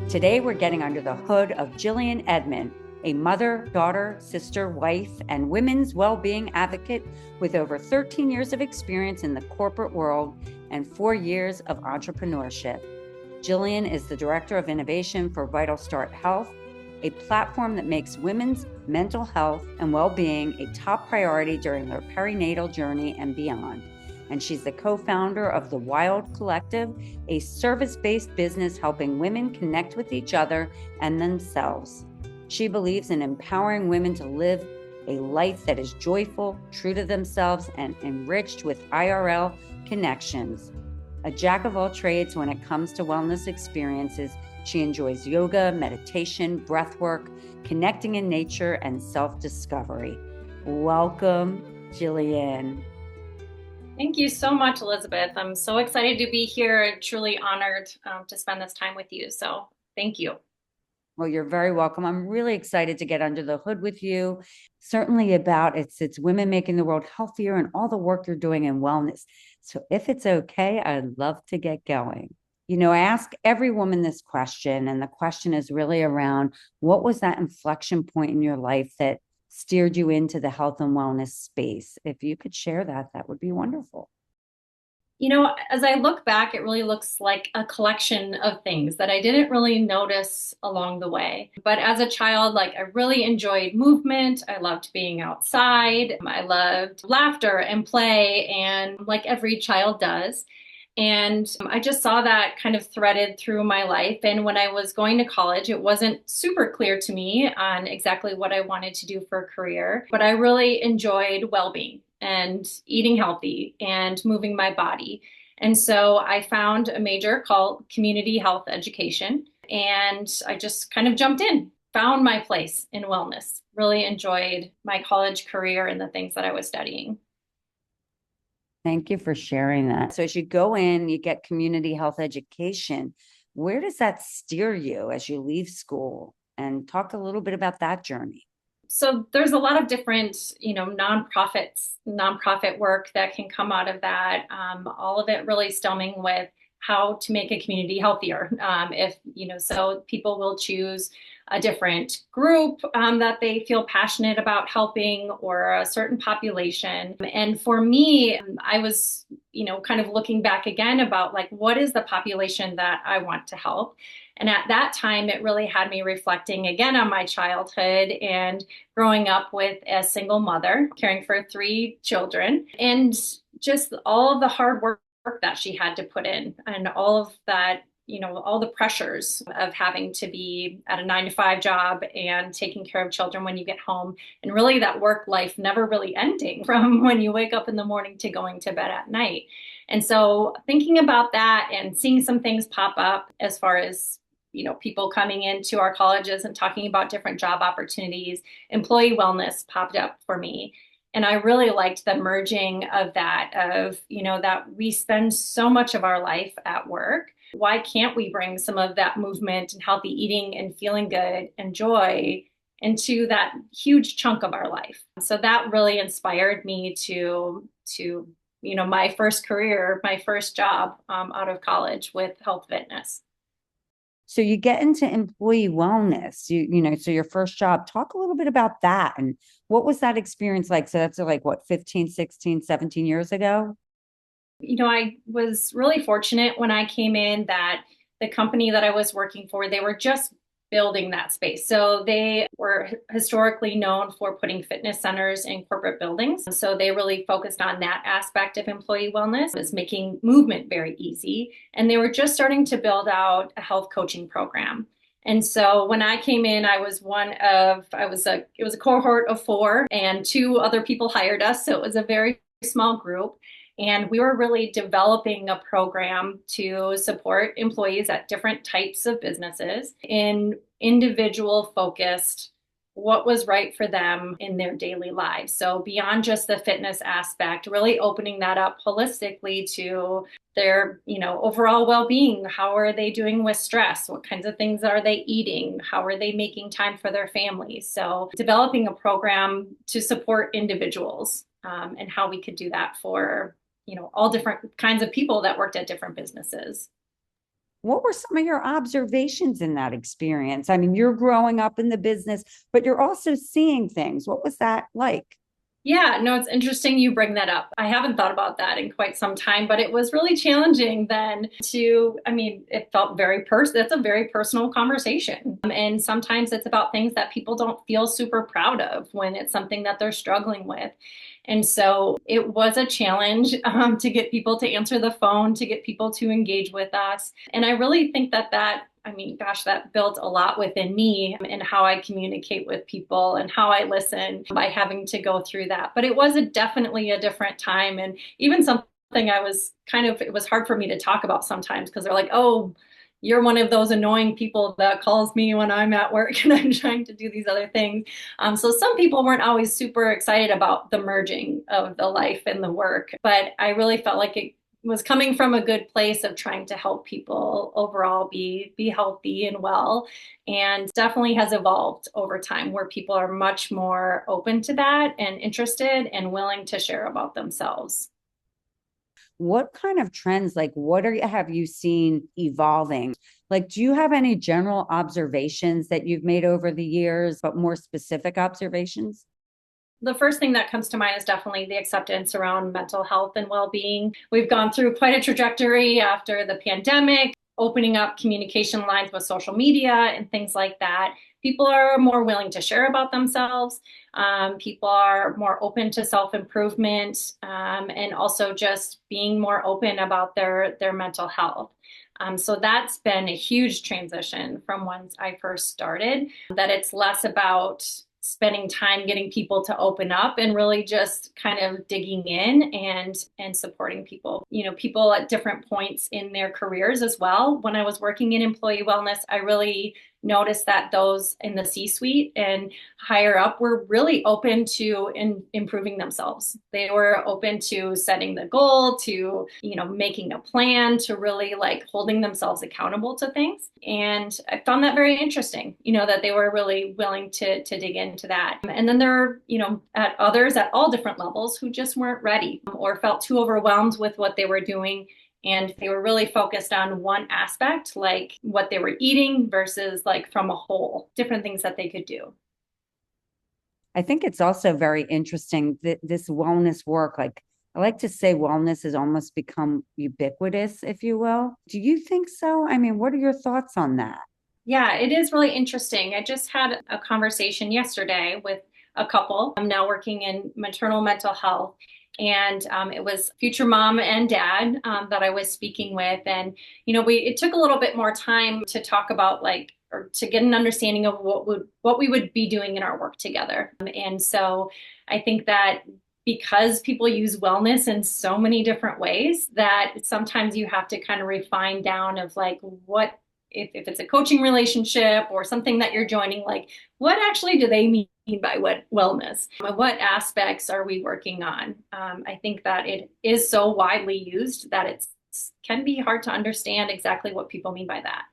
Today, we're getting under the hood of Jillian Edman, a mother, daughter, sister, wife, and women's well-being advocate with over 13 years of experience in the corporate world and 4 years of entrepreneurship. Jillian is the Director of Innovation for Vital Start Health, a platform that makes women's mental health and well-being a top priority during their perinatal journey and beyond. And she's the co-founder of the Wyld Collective, a service-based business helping women connect with each other and themselves. She believes in empowering women to live a life that is joyful, true to themselves, and enriched with IRL connections. A jack of all trades when it comes to wellness experiences, she enjoys yoga, meditation, breathwork, connecting in nature, and self-discovery. Welcome, Jillian. Thank you so much, Elizabeth. I'm so excited to be here. Truly honored to spend this time with you. So thank you. Well, you're very welcome. I'm really excited to get under the hood with you. Certainly about it's women making the world healthier and all the work you're doing in wellness. So if it's okay, I'd love to get going. I ask every woman this question, and the question is really around what was that inflection point in your life that steered you into the health and wellness space? If you could share that, that would be wonderful. As I look back, it really looks like a collection of things that I didn't really notice along the way. But as a child, I really enjoyed movement. I loved being outside. I loved laughter and play, and like every child does. And I just saw that kind of threaded through my life. And when I was going to college, it wasn't super clear to me on exactly what I wanted to do for a career, but I really enjoyed well-being and eating healthy and moving my body. And so I found a major called community health education, and I just kind of jumped in, found my place in wellness, really enjoyed my college career and the things that I was studying. Thank you for sharing that. So as you go in, you get community health education. Where does that steer you as you leave school? And talk a little bit about that journey. So there's a lot of different, nonprofit work that can come out of that. All of it really stemming with how to make a community healthier. So people will choose a different group that they feel passionate about helping, or a certain population. And for me, I was, kind of looking back again about what is the population that I want to help? And at that time, it really had me reflecting again on my childhood and growing up with a single mother, caring for 3 children, and just all of the hard work that she had to put in, and all of that, all the pressures of having to be at a 9-to-5 job and taking care of children when you get home, and really that work life never really ending from when you wake up in the morning to going to bed at night. And so thinking about that and seeing some things pop up as far as people coming into our colleges and talking about different job opportunities, employee wellness popped up for me. And I really liked the merging of that, that we spend so much of our life at work. Why can't we bring some of that movement and healthy eating and feeling good and joy into that huge chunk of our life? So that really inspired me to my first career, my first job out of college with health fitness. So you get into employee wellness, so your first job, talk a little bit about that. And what was that experience like? So that's 15, 16, 17 years ago? I was really fortunate when I came in that the company that I was working for, they were just building that space. So they were historically known for putting fitness centers in corporate buildings. So they really focused on that aspect of employee wellness, is making movement very easy. And they were just starting to build out a health coaching program. And so when I came in, it was a cohort of 4, and 2 other people hired us. So it was a very small group. And we were really developing a program to support employees at different types of businesses in individual focused, what was right for them in their daily lives. So beyond just the fitness aspect, really opening that up holistically to their, overall well-being. How are they doing with stress? What kinds of things are they eating? How are they making time for their families? So developing a program to support individuals, and how we could do that for all different kinds of people that worked at different businesses. What were some of your observations in that experience? I mean, you're growing up in the business, but you're also seeing things. What was that like? Yeah, no, it's interesting you bring that up. I haven't thought about that in quite some time, but it was really challenging then I mean, it felt that's a very personal conversation. And sometimes it's about things that people don't feel super proud of when it's something that they're struggling with. And so it was a challenge to get people to answer the phone, to get people to engage with us. And I really think I mean, gosh, that built a lot within me and how I communicate with people and how I listen by having to go through that. But it was definitely a different time. And even something it was hard for me to talk about sometimes because they're like, oh, you're one of those annoying people that calls me when I'm at work and I'm trying to do these other things. So some people weren't always super excited about the merging of the life and the work, but I really felt like it was coming from a good place of trying to help people overall be healthy and well, and definitely has evolved over time where people are much more open to that and interested and willing to share about themselves. What kind of trends, like have you seen evolving? Like, do you have any general observations that you've made over the years, but more specific observations? The first thing that comes to mind is definitely the acceptance around mental health and well-being. We've gone through quite a trajectory after the pandemic, opening up communication lines with social media and things like that. People are more willing to share about themselves. People are more open to self-improvement, and also just being more open about their mental health. So that's been a huge transition from when I first started, that it's less about spending time getting people to open up and really just kind of digging in and supporting people. You know, people at different points in their careers as well. When I was working in employee wellness, I really noticed that those in the C-suite and higher up were really open to improving themselves. They were open to setting the goal, to, making a plan, to really like holding themselves accountable to things. And I found that very interesting, that they were really willing to dig into that. And then there are, at others at all different levels who just weren't ready or felt too overwhelmed with what they were doing, and they were really focused on one aspect, like what they were eating versus like from a whole, different things that they could do. I think it's also very interesting that this wellness work, like I like to say wellness has almost become ubiquitous, if you will. Do you think so? I mean, what are your thoughts on that? Yeah, it is really interesting. I just had a conversation yesterday with a couple. I'm now working in maternal mental health. And it was future mom and dad that I was speaking with. And, it took a little bit more time to talk about or to get an understanding of what we would be doing in our work together. And so I think that because people use wellness in so many different ways, that sometimes you have to kind of refine down of like what if it's a coaching relationship or something that you're joining, like what actually do they mean by what wellness? What aspects are we working on? I think that it is so widely used that it can be hard to understand exactly what people mean by that.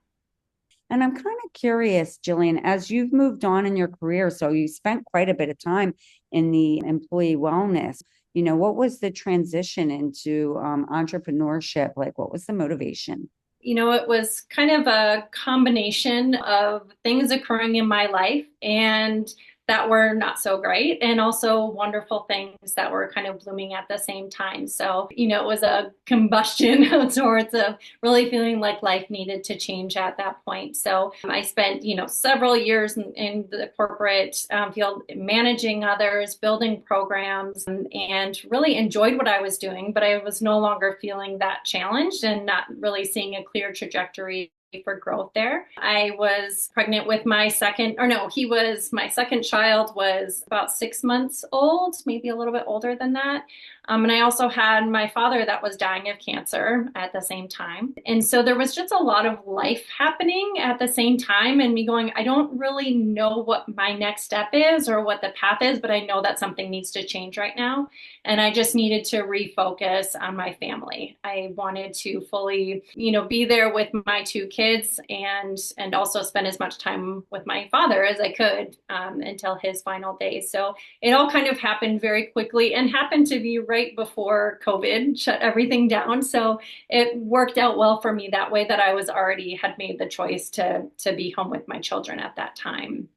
And I'm kind of curious, Jillian, as you've moved on in your career, so you spent quite a bit of time in the employee wellness. What was the transition into entrepreneurship? Like, what was the motivation? It was kind of a combination of things occurring in my life and that were not so great, and also wonderful things that were kind of blooming at the same time. So, it was a combustion of sorts of really feeling like life needed to change at that point. So I spent, several years in the corporate field managing others, building programs, and really enjoyed what I was doing, but I was no longer feeling that challenged and not really seeing a clear trajectory for growth there. I was pregnant with my my second child was about 6 months old, maybe a little bit older than that. And I also had my father that was dying of cancer at the same time. And so there was just a lot of life happening at the same time, and me going, I don't really know what my next step is or what the path is, but I know that something needs to change right now. And I just needed to refocus on my family. I wanted to fully, be there with my two kids kids and also spend as much time with my father as I could until his final days. So it all kind of happened very quickly and happened to be right before COVID shut everything down. So it worked out well for me that way, that I was already had made the choice to be home with my children at that time.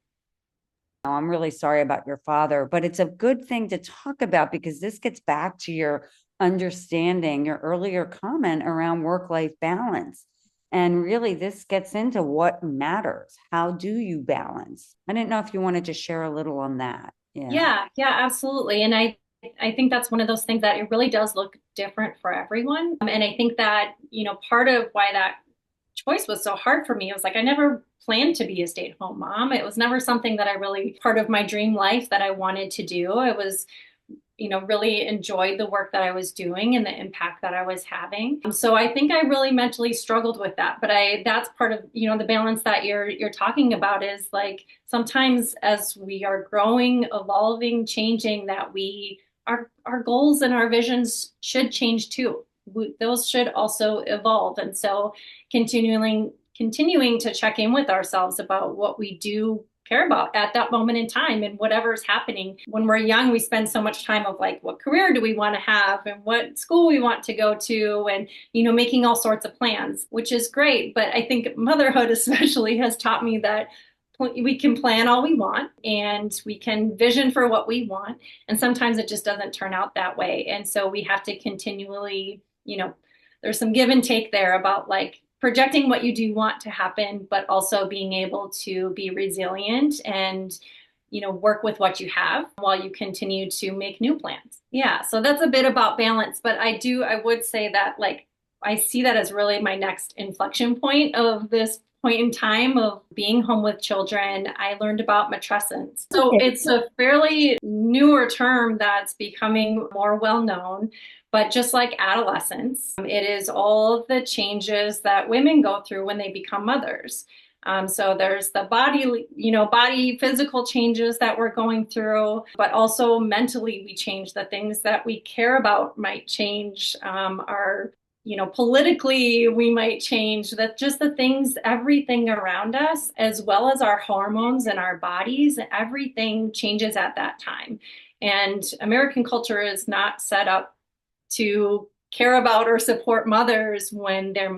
I'm really sorry about your father, but it's a good thing to talk about because this gets back to your understanding, your earlier comment around work-life balance. And really, this gets into what matters. How do you balance? I didn't know if you wanted to share a little on that. Yeah. Yeah, absolutely. And I think that's one of those things that it really does look different for everyone. And I think that, part of why that choice was so hard for me. It was like I never planned to be a stay-at-home mom. It was never something that I really part of my dream life that I wanted to do. It was, really enjoyed the work that I was doing and the impact that I was having. So I think I really mentally struggled with that. But that's part of, the balance that you're talking about is like sometimes as we are growing, evolving, changing, that our goals and our visions should change too. Those should also evolve. And so continuing to check in with ourselves about what we do care about at that moment in time and whatever's happening. When we're young, we spend so much time of like, what career do we want to have and what school we want to go to and, making all sorts of plans, which is great. But I think motherhood especially has taught me that we can plan all we want and we can vision for what we want. And sometimes it just doesn't turn out that way. And so we have to continually, there's some give and take there about like projecting what you do want to happen, but also being able to be resilient and, work with what you have while you continue to make new plans. Yeah. So that's a bit about balance, but I would say that like, I see that as really my next inflection point of this point in time of being home with children. I learned about matrescence. So it's a fairly newer term that's becoming more well known. But just like adolescence, it is all of the changes that women go through when they become mothers. So there's the body physical changes that we're going through, but also mentally we change. The things that we care about might change. Politically we might change. That just the things, everything around us, as well as our hormones and our bodies, everything changes at that time. And American culture is not set up to care about or support mothers when they're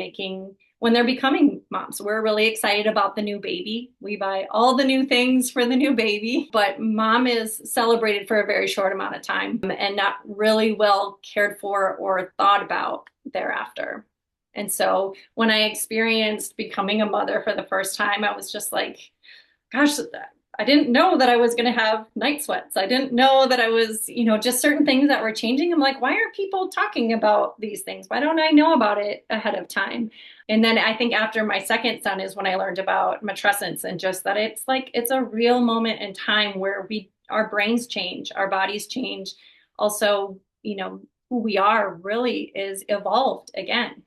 becoming moms. We're really excited about the new baby. We buy all the new things for the new baby, but mom is celebrated for a very short amount of time and not really well cared for or thought about thereafter. And so when I experienced becoming a mother for the first time, I was just like, gosh, I didn't know that I was going to have night sweats. I didn't know that I was, just certain things that were changing. I'm like, why are people talking about these things? Why don't I know about it ahead of time? And then I think after my second son is when I learned about matrescence and just that it's a real moment in time where our brains change, our bodies change. Also, who we are really is evolved again.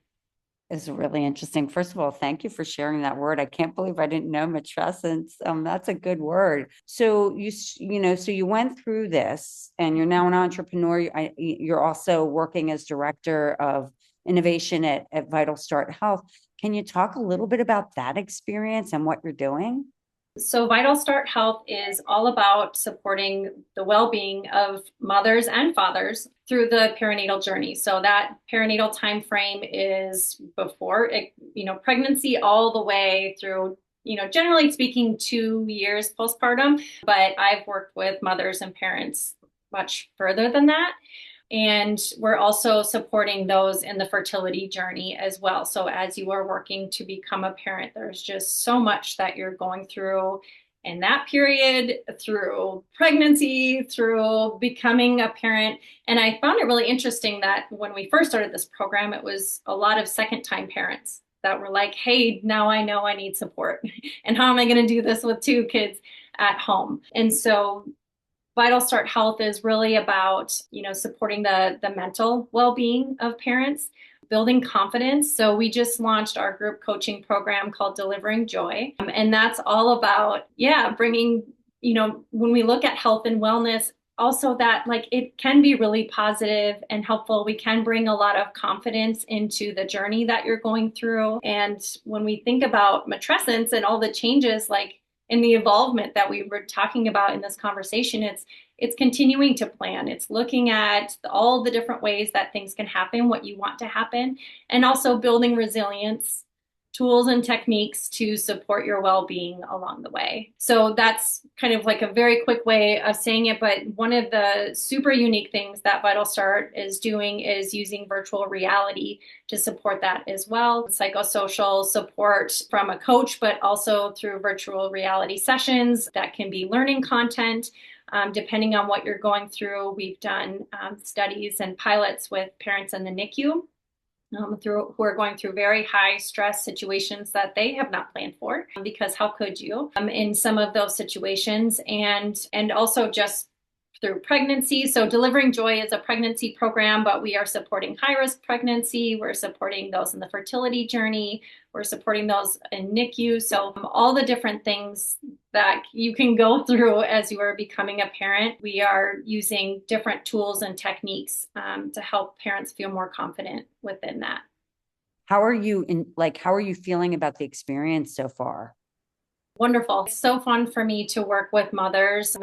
Is really interesting. First of all, thank you for sharing that word. I can't believe I didn't know matrescence. That's a good word. So so you went through this, and you're now an entrepreneur. You're also working as director of innovation at Vital Start Health. Can you talk a little bit about that experience and what you're doing? So Vital Start Health is all about supporting the well-being of mothers and fathers through the perinatal journey. So that perinatal time frame is before pregnancy all the way through, generally speaking, 2 years postpartum. But I've worked with mothers and parents much further than that. And we're also supporting those in the fertility journey as well. So as you are working to become a parent, there's just so much that you're going through in that period, through pregnancy, through becoming a parent. And I found it really interesting that when we first started this program, it was a lot of second-time parents that were like, hey, now I know I need support. And how am I going to do this with 2 kids at home? And so Vital Start Health is really about, supporting the mental well-being of parents, building confidence. So we just launched our group coaching program called Delivering Joy. And that's all about, bringing, when we look at health and wellness, also that like it can be really positive and helpful. We can bring a lot of confidence into the journey that you're going through. And when we think about matrescence and all the changes, like in the involvement that we were talking about in this conversation, it's continuing to plan. It's looking at all the different ways that things can happen, what you want to happen, and also building resilience tools and techniques to support your well-being along the way. So that's kind of like a very quick way of saying it, but one of the super unique things that Vital Start is doing is using virtual reality to support that as well. Psychosocial support from a coach, but also through virtual reality sessions that can be learning content. Depending on what you're going through, we've done studies and pilots with parents in the NICU who are going through very high stress situations that they have not planned for, because how could you in some of those situations, and also just through pregnancy. So Delivering Joy is a pregnancy program, but we are supporting high risk pregnancy. We're supporting those in the fertility journey. We're supporting those in NICU. So all the different things that you can go through as you are becoming a parent, we are using different tools and techniques to help parents feel more confident within that. How are you how are you feeling about the experience so far? Wonderful. It's so fun for me to work with mothers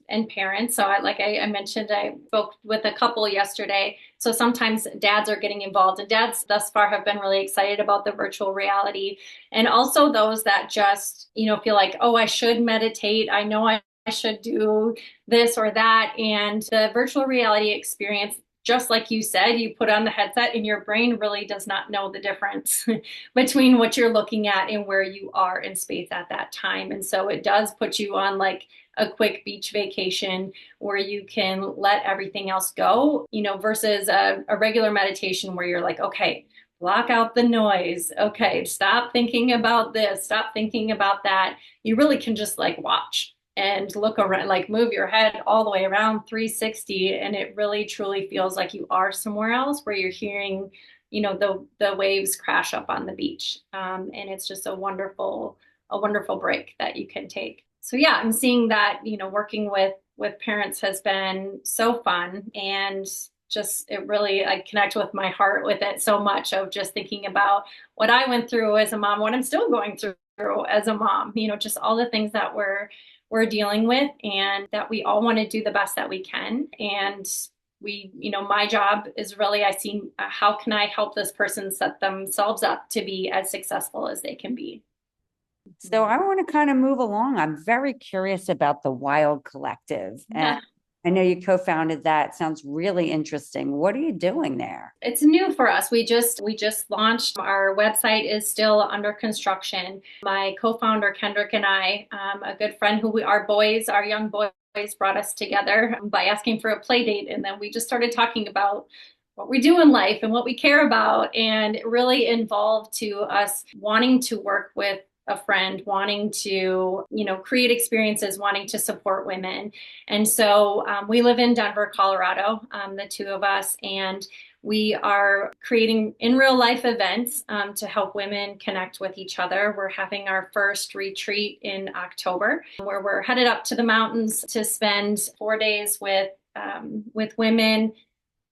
and parents. So I mentioned, I spoke with a couple yesterday. So sometimes dads are getting involved, and dads thus far have been really excited about the virtual reality. And also those that just, feel like, oh, I should meditate. I know I should do this or that. And the virtual reality experience, just like you said, you put on the headset and your brain really does not know the difference between what you're looking at and where you are in space at that time. And so it does put you on like a quick beach vacation where you can let everything else go, versus a regular meditation where you're like, okay, block out the noise. Okay, stop thinking about this, stop thinking about that. You really can just like watch and look around, like move your head all the way around 360. And it really truly feels like you are somewhere else where you're hearing, the waves crash up on the beach. And it's just a wonderful break that you can take. So yeah, I'm seeing that, working with parents has been so fun, and just it really, I connect with my heart with it so much, of just thinking about what I went through as a mom, what I'm still going through as a mom, just all the things that we're dealing with, and that we all want to do the best that we can. And my job is really, I see how can I help this person set themselves up to be as successful as they can be. So I want to kind of move along. I'm very curious about the Wyld Collective. And I know you co-founded that. Sounds really interesting. What are you doing there? It's new for us. We just launched. Our website is still under construction. My co-founder Kendrick and I, a good friend our young boys brought us together by asking for a play date, and then we just started talking about what we do in life and what we care about, and it really involved to us wanting to work with a friend, wanting to, create experiences, wanting to support women. And so we live in Denver, Colorado, the two of us, and we are creating in real life events to help women connect with each other. We're having our first retreat in October, where we're headed up to the mountains to spend 4 days with women,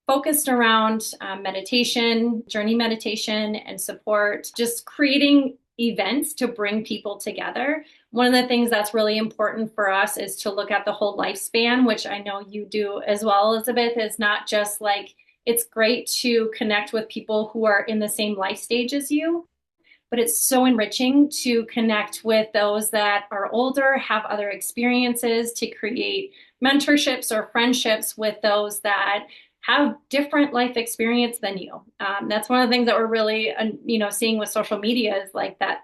focused around meditation, journey meditation, and support, just creating events to bring people together. One of the things that's really important for us is to look at the whole lifespan, which I know you do as well, Elizabeth. Is not just like, it's great to connect with people who are in the same life stage as you, but it's so enriching to connect with those that are older, have other experiences, to create mentorships or friendships with those that have different life experience than you. That's one of the things that we're really, seeing with social media, is like that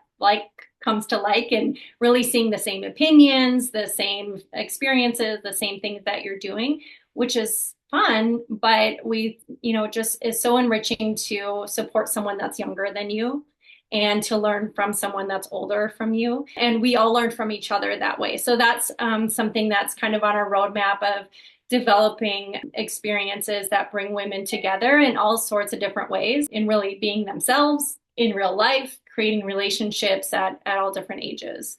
comes to and really seeing the same opinions, the same experiences, the same things that you're doing, which is fun, but just is so enriching to support someone that's younger than you and to learn from someone that's older from you. And we all learn from each other that way. So that's something that's kind of on our roadmap of developing experiences that bring women together in all sorts of different ways, in really being themselves in real life, creating relationships at all different ages.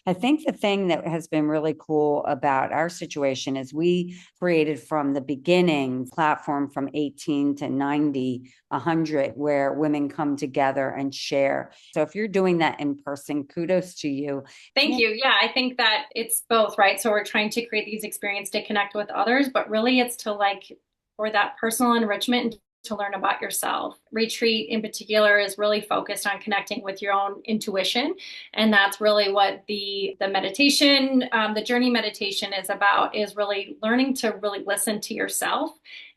I think the thing that has been really cool about our situation is we created from the beginning platform from 18 to 90, 100, where women come together and share. So if you're doing that in person, kudos to you. Thank you. Yeah, I think that it's both, right? So we're trying to create these experiences to connect with others, but really it's to like for that personal enrichment and to learn about yourself. Retreat in particular is really focused on connecting with your own intuition. And that's really what the meditation, the journey meditation is about, is really learning to really listen to yourself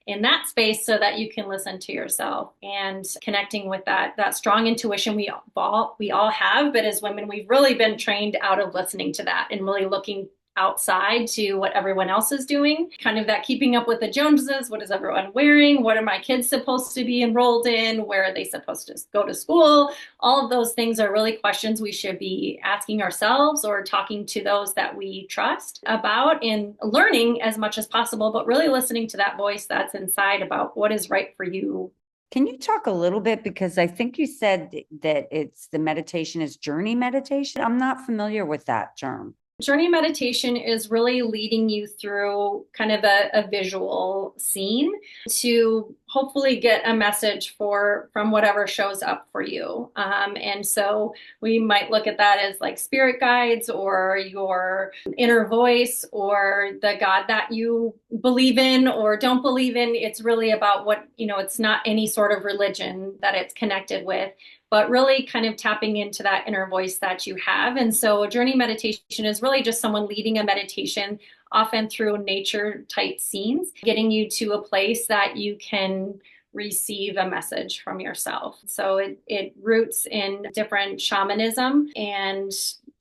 in that space so that you can listen to yourself and connecting with that strong intuition we all have. But as women, we've really been trained out of listening to that and really looking outside to what everyone else is doing, kind of that keeping up with the Joneses. What is everyone wearing? What are my kids supposed to be enrolled in? Where are they supposed to go to school? All of those things are really questions we should be asking ourselves or talking to those that we trust about, and learning as much as possible, but really listening to that voice that's inside about what is right for you. Can you talk a little bit, because I think you said that it's the meditation is journey meditation. I'm not familiar with that term. Journey meditation is really leading you through kind of a visual scene to hopefully get a message from whatever shows up for you. And so we might look at that as like spirit guides or your inner voice or the God that you believe in or don't believe in. It's really about what, it's not any sort of religion that it's connected with, but really kind of tapping into that inner voice that you have. And so a journey meditation is really just someone leading a meditation, often through nature type scenes, getting you to a place that you can receive a message from yourself. So it roots in different shamanism and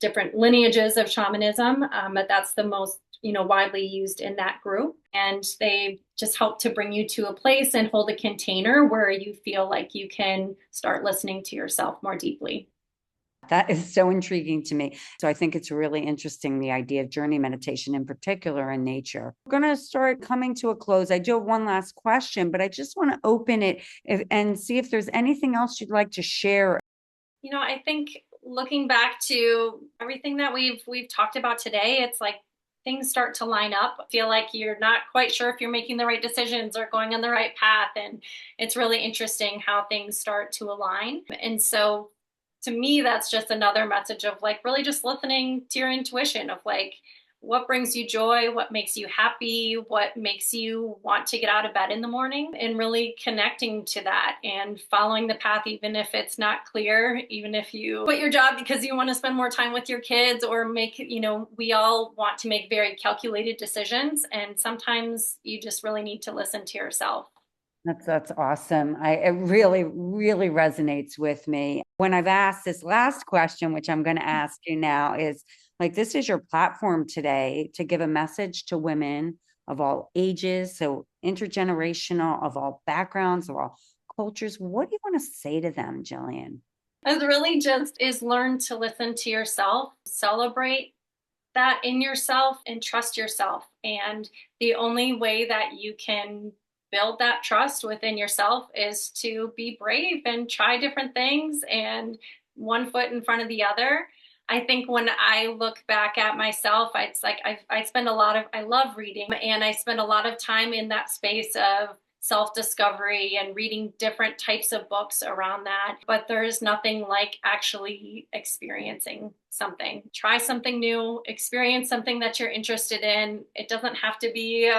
different lineages of shamanism, but that's the most widely used in that group. And they just help to bring you to a place and hold a container where you feel like you can start listening to yourself more deeply. That is so intriguing to me. So I think it's really interesting, the idea of journey meditation in particular in nature. We're going to start coming to a close. I do have one last question, but I just want to open it and see if there's anything else you'd like to share. I think looking back to everything that we've talked about today, it's like things start to line up. I feel like you're not quite sure if you're making the right decisions or going on the right path. And it's really interesting how things start to align. And so to me, that's just another message of like really just listening to your intuition of like what brings you joy, what makes you happy, what makes you want to get out of bed in the morning, and really connecting to that and following the path, even if it's not clear, even if you quit your job because you want to spend more time with your kids or we all want to make very calculated decisions. And sometimes you just really need to listen to yourself. That's awesome. It really, really resonates with me. When I've asked this last question, which I'm going to ask you now, is like, this is your platform today to give a message to women of all ages, so intergenerational, of all backgrounds, of all cultures. What do you want to say to them, Jillian? It really just is learn to listen to yourself, celebrate that in yourself, and trust yourself. And the only way that you can build that trust within yourself is to be brave and try different things and one foot in front of the other. I think when I look back at myself, it's like I love reading, and I spend a lot of time in that space of self-discovery and reading different types of books around that. But there's nothing like actually experiencing something. Try something new, experience something that you're interested in. It doesn't have to be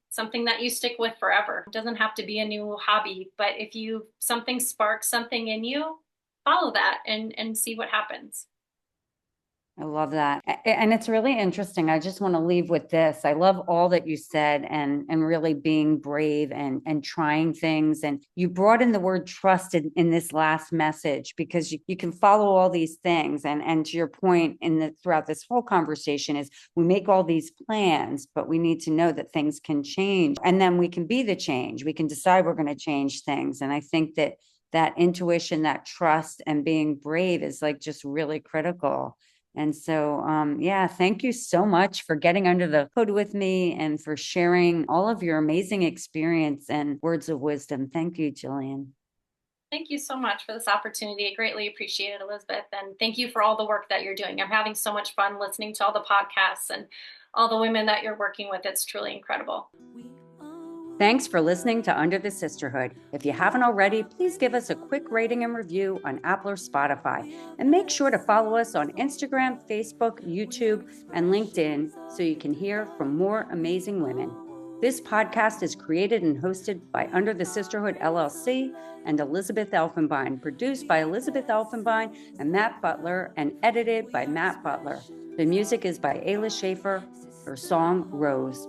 something that you stick with forever. It doesn't have to be a new hobby, but if something sparks something in you, follow that and see what happens. I love that. And it's really interesting. I just want to leave with this. I love all that you said, and really being brave and trying things. And you brought in the word trust in this last message, because you can follow all these things. And to your point throughout this whole conversation is we make all these plans, but we need to know that things can change. And then we can be the change. We can decide we're going to change things. And I think that intuition, that trust, and being brave is like just really critical. And so, thank you so much for getting under the hood with me and for sharing all of your amazing experience and words of wisdom. Thank you, Jillian. Thank you so much for this opportunity. I greatly appreciate it, Elizabeth. And thank you for all the work that you're doing. I'm having so much fun listening to all the podcasts and all the women that you're working with. It's truly incredible. Thanks for listening to Under the Sisterhood. If you haven't already, please give us a quick rating and review on Apple or Spotify. And make sure to follow us on Instagram, Facebook, YouTube, and LinkedIn so you can hear from more amazing women. This podcast is created and hosted by Under the Sisterhood LLC and Elizabeth Elfenbein, produced by Elizabeth Elfenbein and Matt Butler, and edited by Matt Butler. The music is by Ayla Schaefer. Her song, Rose.